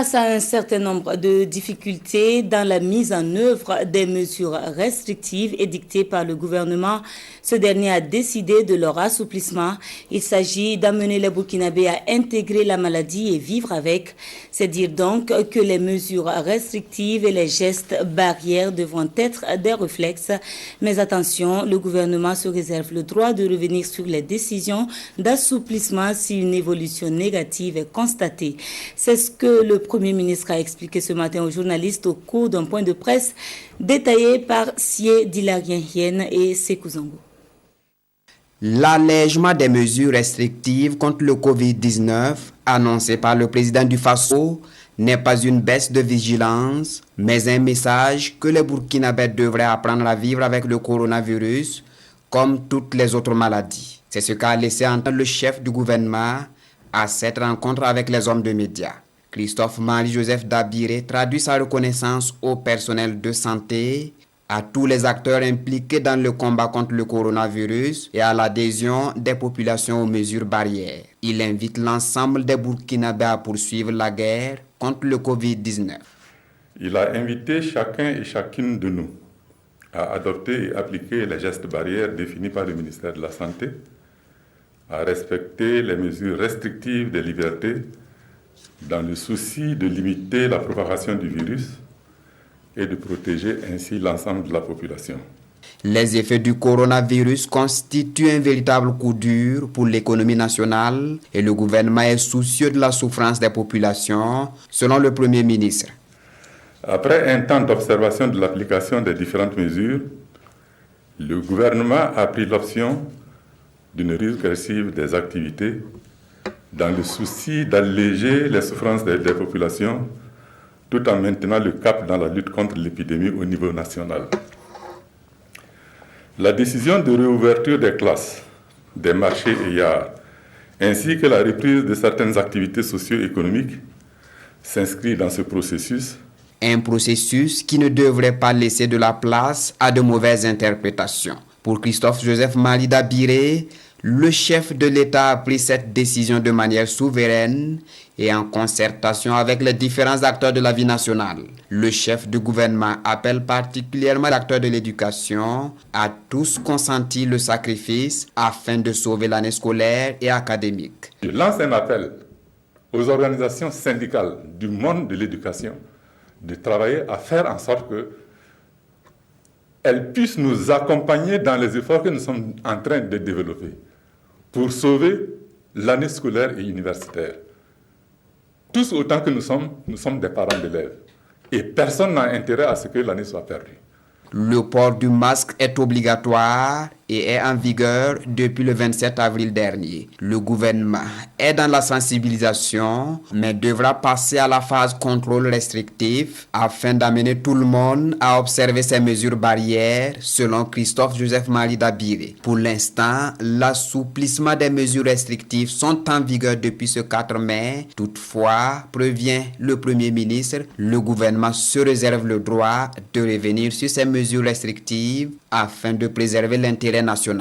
Face à un certain nombre de difficultés dans la mise en œuvre des mesures restrictives édictées par le gouvernement, ce dernier a décidé de leur assouplissement. Il s'agit d'amener les Burkinabés à intégrer la maladie et vivre avec. C'est dire donc que les mesures restrictives et les gestes barrières devront être des réflexes. Mais attention, le gouvernement se réserve le droit de revenir sur les décisions d'assouplissement si une évolution négative est constatée. C'est ce que le Premier ministre a expliqué ce matin aux journalistes au cours d'un point de presse détaillé par Sie Dilarien Hien et Sekou Zango. L'allègement des mesures restrictives contre le Covid-19 annoncé par le président du Faso n'est pas une baisse de vigilance, mais un message que les Burkinabés devraient apprendre à vivre avec le coronavirus comme toutes les autres maladies. C'est ce qu'a laissé entendre le chef du gouvernement à cette rencontre avec les hommes de médias. Christophe Marie-Joseph Dabiré traduit sa reconnaissance au personnel de santé, à tous les acteurs impliqués dans le combat contre le coronavirus et à l'adhésion des populations aux mesures barrières. Il invite l'ensemble des Burkinabés à poursuivre la guerre contre le Covid-19. Il a invité chacun et chacune de nous à adopter et appliquer les gestes barrières définis par le ministère de la Santé, à respecter les mesures restrictives des libertés dans le souci de limiter la propagation du virus et de protéger ainsi l'ensemble de la population. Les effets du coronavirus constituent un véritable coup dur pour l'économie nationale et le gouvernement est soucieux de la souffrance des populations, selon le Premier ministre. Après un temps d'observation de l'application des différentes mesures, le gouvernement a pris l'option d'une régressive des activités dans le souci d'alléger les souffrances des populations tout en maintenant le cap dans la lutte contre l'épidémie au niveau national. La décision de réouverture des classes, des marchés et yards, ainsi que la reprise de certaines activités socio-économiques s'inscrit dans ce processus. Un processus qui ne devrait pas laisser de la place à de mauvaises interprétations. Pour Christophe Joseph Marie Dabiré, le chef de l'État a pris cette décision de manière souveraine et en concertation avec les différents acteurs de la vie nationale. Le chef du gouvernement appelle particulièrement les acteurs de l'éducation à tous consentir le sacrifice afin de sauver l'année scolaire et académique. Je lance un appel aux organisations syndicales du monde de l'éducation de travailler à faire en sorte qu'elles puissent nous accompagner dans les efforts que nous sommes en train de développer pour sauver l'année scolaire et universitaire. Tous autant que nous sommes des parents d'élèves. Et personne n'a intérêt à ce que l'année soit perdue. Le port du masque est obligatoire et est en vigueur depuis le 27 avril dernier. Le gouvernement est dans la sensibilisation, mais devra passer à la phase contrôle restrictif afin d'amener tout le monde à observer ces mesures barrières, selon Christophe Joseph Marie Dabiré. Pour l'instant, l'assouplissement des mesures restrictives sont en vigueur depuis ce 4 mai. Toutefois, prévient le Premier ministre, le gouvernement se réserve le droit de revenir sur ces mesures restrictives afin de préserver l'intérêt national.